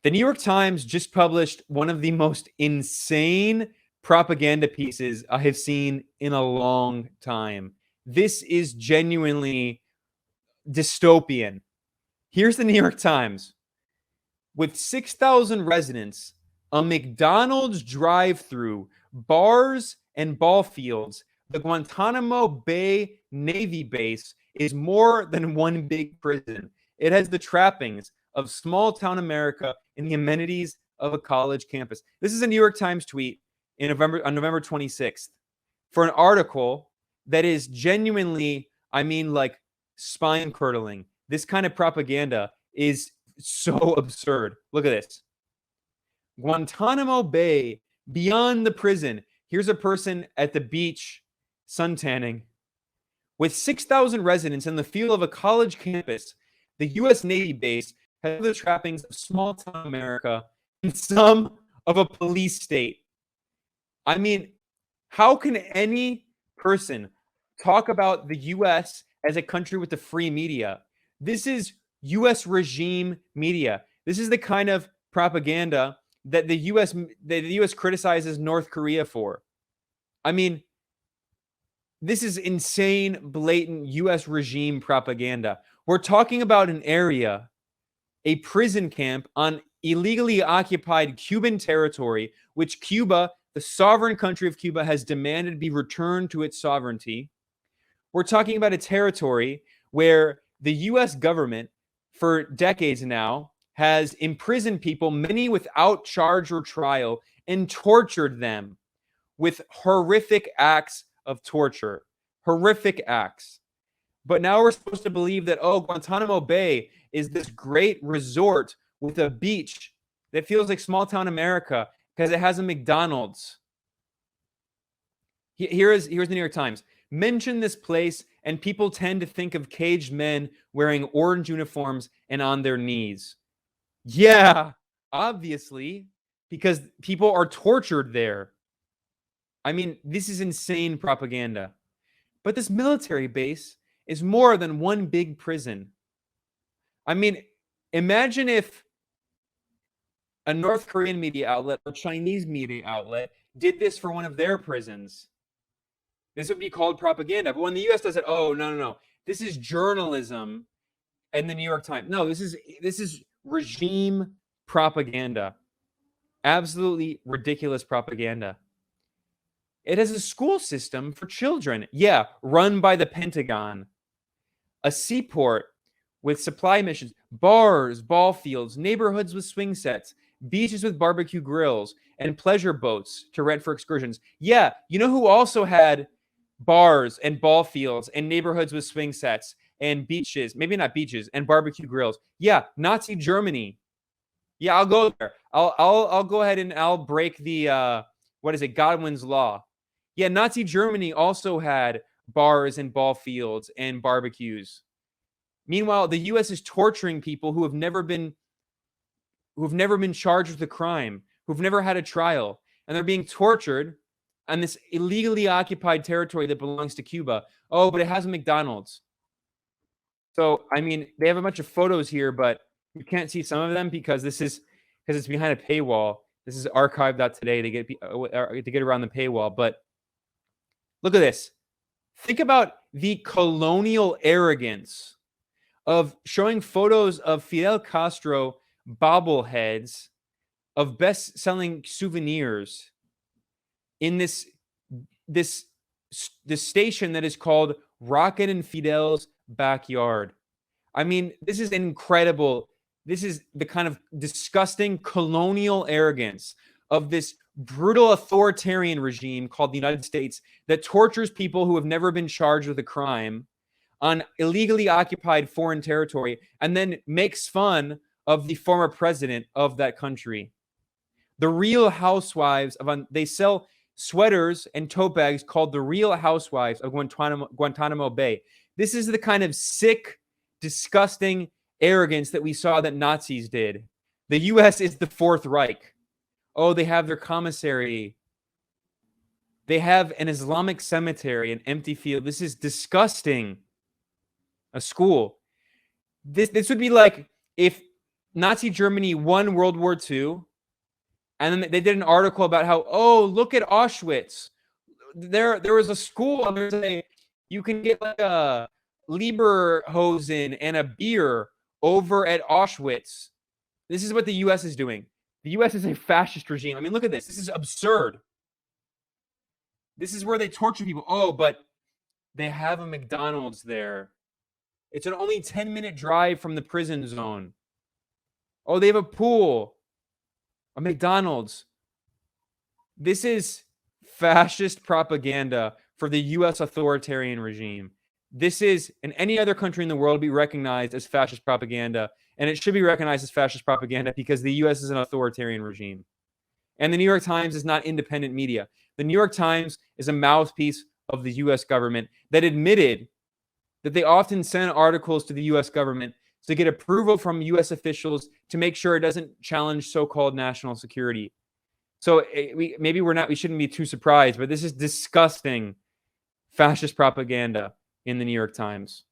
The New York Times just published one of the most insane propaganda pieces I have seen in a long time. This is genuinely dystopian. Here's the New York Times. With 6,000 residents, a McDonald's drive-through, bars, and ball fields, the Guantanamo Bay Navy base is more than one big prison. It has the trappings of small-town America and the amenities of a college campus. This is a New York Times tweet on November 26th for an article that is genuinely, like spine-curdling. This kind of propaganda is so absurd. Look at this. Guantanamo Bay, beyond the prison. Here's a person at the beach suntanning. With 6,000 residents in the feel of a college campus, the U.S. Navy base has the trappings of small-town America and some of a police state. I mean, how can any person talk about the U.S. as a country with the free media? This is U.S. regime media. This is the kind of propaganda that the U.S. criticizes North Korea for. I mean, this is insane, blatant U.S. regime propaganda. We're talking about an area, a prison camp on illegally occupied Cuban territory, which Cuba, the sovereign country of Cuba, has demanded be returned to its sovereignty. We're talking about a territory where the U.S. government, for decades now, has imprisoned people, many without charge or trial, and tortured them with horrific acts of torture. Horrific acts. But now we're supposed to believe that, Guantanamo Bay is this great resort with a beach that feels like small-town America because it has a McDonald's. Here's the New York Times. Mention this place, and people tend to think of caged men wearing orange uniforms and on their knees. Yeah, obviously, because people are tortured there. I mean, this is insane propaganda. But this military base is more than one big prison. I mean, imagine if a North Korean media outlet or Chinese media outlet did this for one of their prisons. This would be called propaganda. But when the U.S. does it, no. This is journalism and the New York Times. No, this is regime propaganda. Absolutely ridiculous propaganda. It has a school system for children. Yeah, run by the Pentagon. A seaport with supply missions, bars, ball fields, neighborhoods with swing sets, beaches with barbecue grills, and pleasure boats to rent for excursions. Yeah, you know who also had bars and ball fields and neighborhoods with swing sets and beaches, maybe not beaches, and barbecue grills? Yeah, Nazi Germany. Yeah, I'll go there. I'll go ahead and I'll break the Godwin's law. Yeah, Nazi Germany also had bars and ball fields and barbecues. Meanwhile, the U.S. is torturing people who have never been charged with a crime, who've never had a trial, and they're being tortured on this illegally occupied territory that belongs to Cuba. Oh, but it has a McDonald's. So, I mean, they have a bunch of photos here, but you can't see some of them because it's behind a paywall. This is archive.today to get around the paywall. But look at this. Think about the colonial arrogance of showing photos of Fidel Castro bobbleheads of best-selling souvenirs in this station that is called Rocket and Fidel's Backyard. I mean, this is incredible. This is the kind of disgusting colonial arrogance of this brutal authoritarian regime called the United States that tortures people who have never been charged with a crime on illegally occupied foreign territory and then makes fun of the former president of that country. The Real Housewives they sell sweaters and tote bags called the Real Housewives of Guantanamo Bay. This is the kind of sick, disgusting arrogance that we saw that Nazis did. The U.S. is the Fourth Reich. Oh, they have their commissary. They have an Islamic cemetery, an empty field. This is disgusting. A school. This would be like if Nazi Germany won World War II, and then they did an article about how, oh, look at Auschwitz. There was a school, and there's a, you can get like a Leberhosen and a beer over at Auschwitz. This is what the U.S. is doing. The U.S. is a fascist regime. I mean, look at this. This is absurd. This is where they torture people. Oh, but they have a McDonald's there. It's an only 10-minute drive from the prison zone. Oh, they have a pool, a McDonald's. This is fascist propaganda for the U.S. authoritarian regime. This is, in any other country in the world, be recognized as fascist propaganda, and it should be recognized as fascist propaganda because the U.S. is an authoritarian regime. And the New York Times is not independent media. The New York Times is a mouthpiece of the U.S. government that admitted that they often send articles to the U.S. government to get approval from U.S. officials to make sure it doesn't challenge so-called national security. So we shouldn't be too surprised, but this is disgusting fascist propaganda in the New York Times.